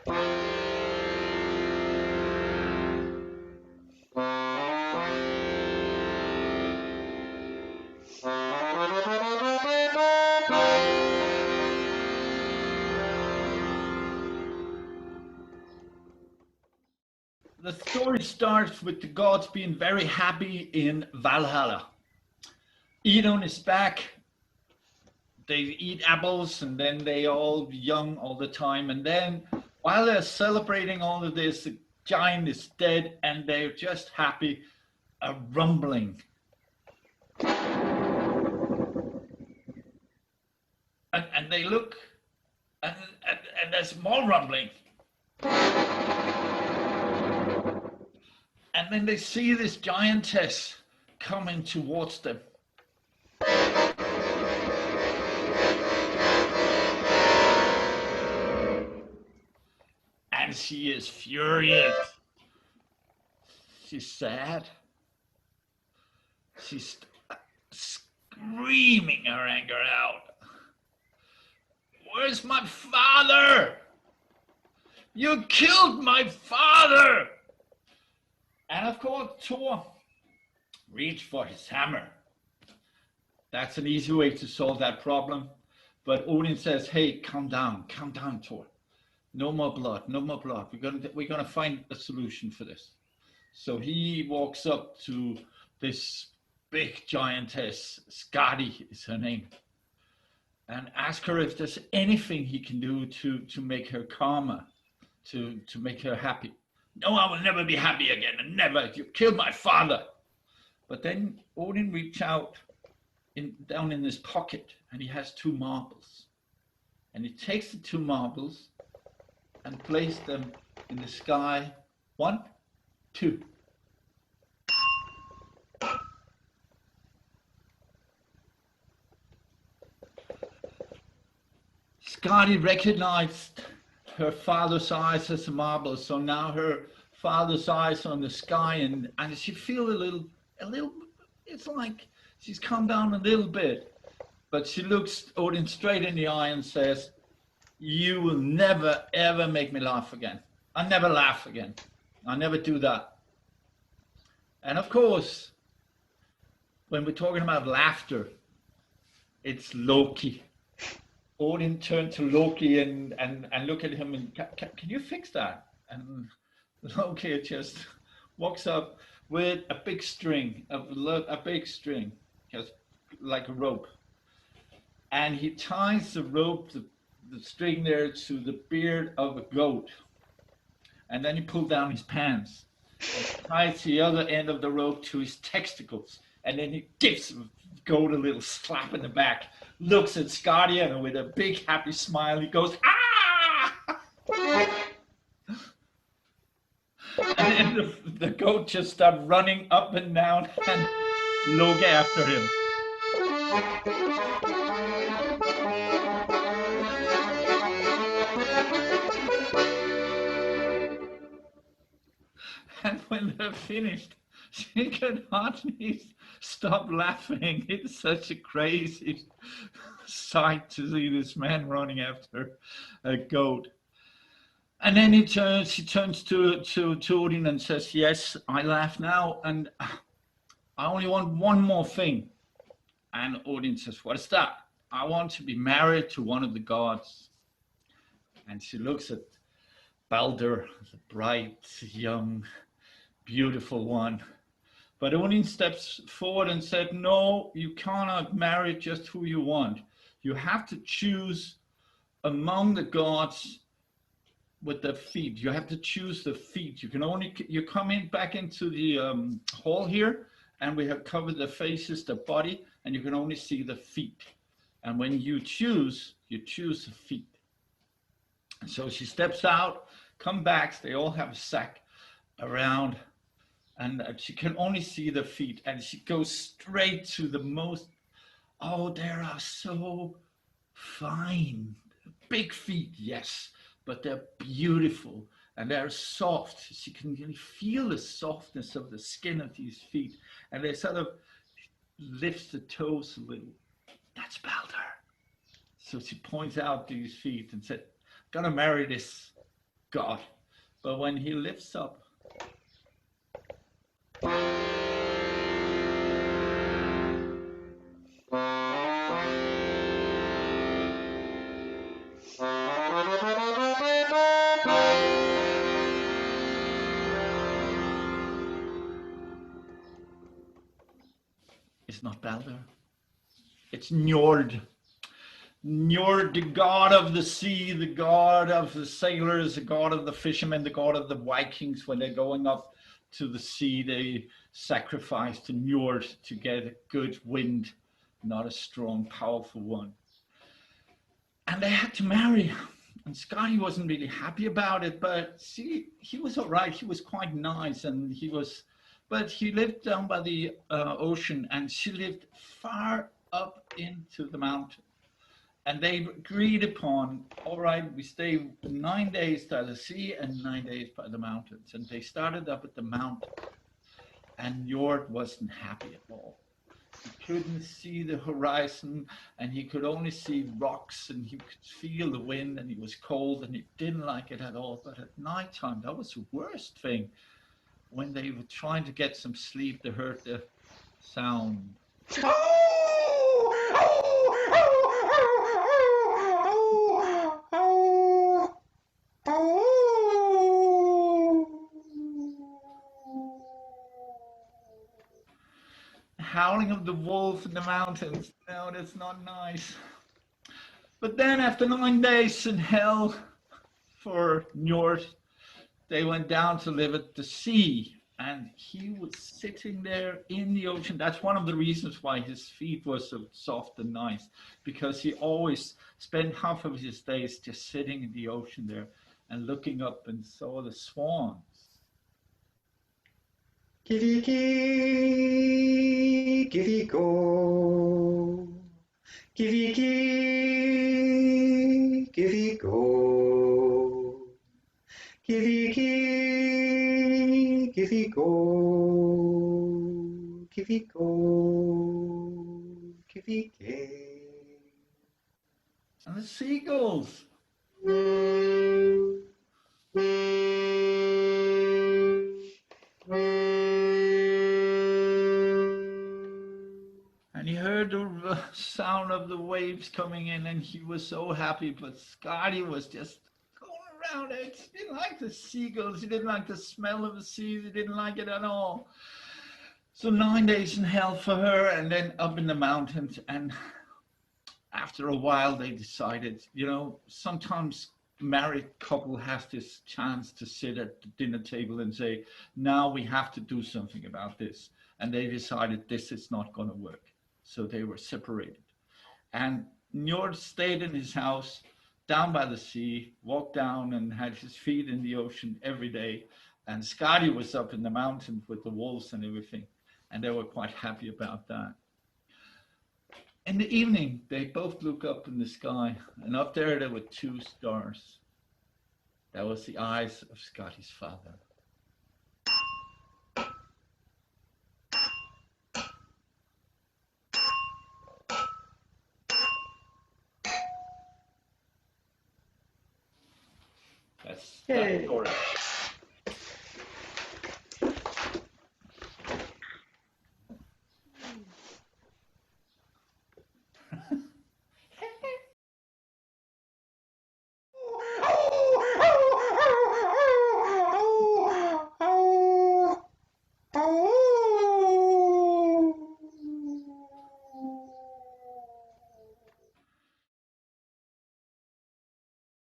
The story starts with the gods being very happy in Valhalla. Idun is back. They eat apples and then they all young all the time. And then while they're celebrating all of this, the giant is dead and they're just happy. A rumbling. And they look and, and there's more rumbling. And then they see this giantess coming towards them. And she is furious. She's sad. She's screaming her anger out. Where's my father? You killed my father! And of course, Thor reached for his hammer. That's an easy way to solve that problem. But Odin says, hey, calm down, Thor. No more blood, no more blood. We're gonna find a solution for this. So he walks up to this big giantess, Skadi is her name, and asks her if there's anything he can do to make her calmer, to make her happy. No, I will never be happy again, and never. You killed my father. But then Odin reached out down in his pocket, and he has 2 marbles. And he takes the 2 marbles and places them in the sky. 1, 2. Skadi recognized her father's eyes as a marble, so now her father's eyes on the sky, and she feel a little, it's like she's calmed down a little bit, but she looks Odin straight in the eye and says, you will never ever make me laugh again. I never laugh again. I never do that. And of course, when we're talking about laughter, it's Loki. Odin turned to Loki and look at him and can you fix that? And Loki just walks up with a big string, a big string, just like a rope. And he ties the rope, the string there to the beard of a goat. And then he pulls down his pants and ties the other end of the rope to his testicles. And then he gives the goat a little slap in the back, looks at Skadi, and with a big happy smile, he goes, ah! And then the goat just starts running up and down and Loki after him. And when they're finished, she can hardly stop laughing. It's such a crazy sight to see this man running after a goat. And then she turns to Odin and says, yes, I laugh now, and I only want one more thing. And Odin says, what is that? I want to be married to one of the gods. And she looks at Balder, the bright, young, beautiful one. But Odin steps forward and said, no, you cannot marry just who you want. You have to choose among the gods with the feet. You have to choose the feet. You come in back into the hall here, and we have covered the faces, the body, and you can only see the feet. And when you choose the feet. And so she steps out, come back, they all have a sack around, and she can only see the feet, and she goes straight to the most, oh, they are so fine. Big feet, yes, but they're beautiful and they're soft. She can really feel the softness of the skin of these feet, and they sort of lifts the toes a little. That's Balder. So she points out these feet and said, gonna marry this God. But when he lifts up, it's not Balder. It's Njord. Njord, the god of the sea, the god of the sailors, the god of the fishermen, the god of the Vikings. When they're going up to the sea, they sacrifice to Njord to get a good wind, not a strong, powerful one. And they had to marry. And Skadi wasn't really happy about it, but see, he was all right. He was quite nice, and but he lived down by the ocean, and she lived far up into the mountain. And they agreed upon, all right, we stay 9 days by the sea and 9 days by the mountains. And they started up at the mountain. And Njord wasn't happy at all. He couldn't see the horizon, and he could only see rocks, and he could feel the wind, and he was cold, and he didn't like it at all. But at nighttime, that was the worst thing. When they were trying to get some sleep, they heard the sound. Howling of the wolf in the mountains. No, that's not nice. But then after 9 days in hell for Njord, they went down to live at the sea. And he was sitting there in the ocean. That's one of the reasons why his feet were so soft and nice, because he always spent half of his days just sitting in the ocean there and looking up and saw the swans. Kiviki, kiviko, kiviki, kiviko, kiviki, kiviko, kiviko, kivike. And the seagulls. And he heard the sound of the waves coming in, and he was so happy. But Skadi was just going around it. He didn't like the seagulls. He didn't like the smell of the sea. He didn't like it at all. So 9 days in hell for her, and then up in the mountains. And after a while, they decided, sometimes married couple has this chance to sit at the dinner table and say, now we have to do something about this. And they decided this is not going to work. So they were separated. And Njord stayed in his house down by the sea, walked down and had his feet in the ocean every day. And Skadi was up in the mountain with the wolves and everything. And they were quite happy about that. In the evening, they both look up in the sky, and up there were 2 stars. That was the eyes of Skadi's father. That's the story.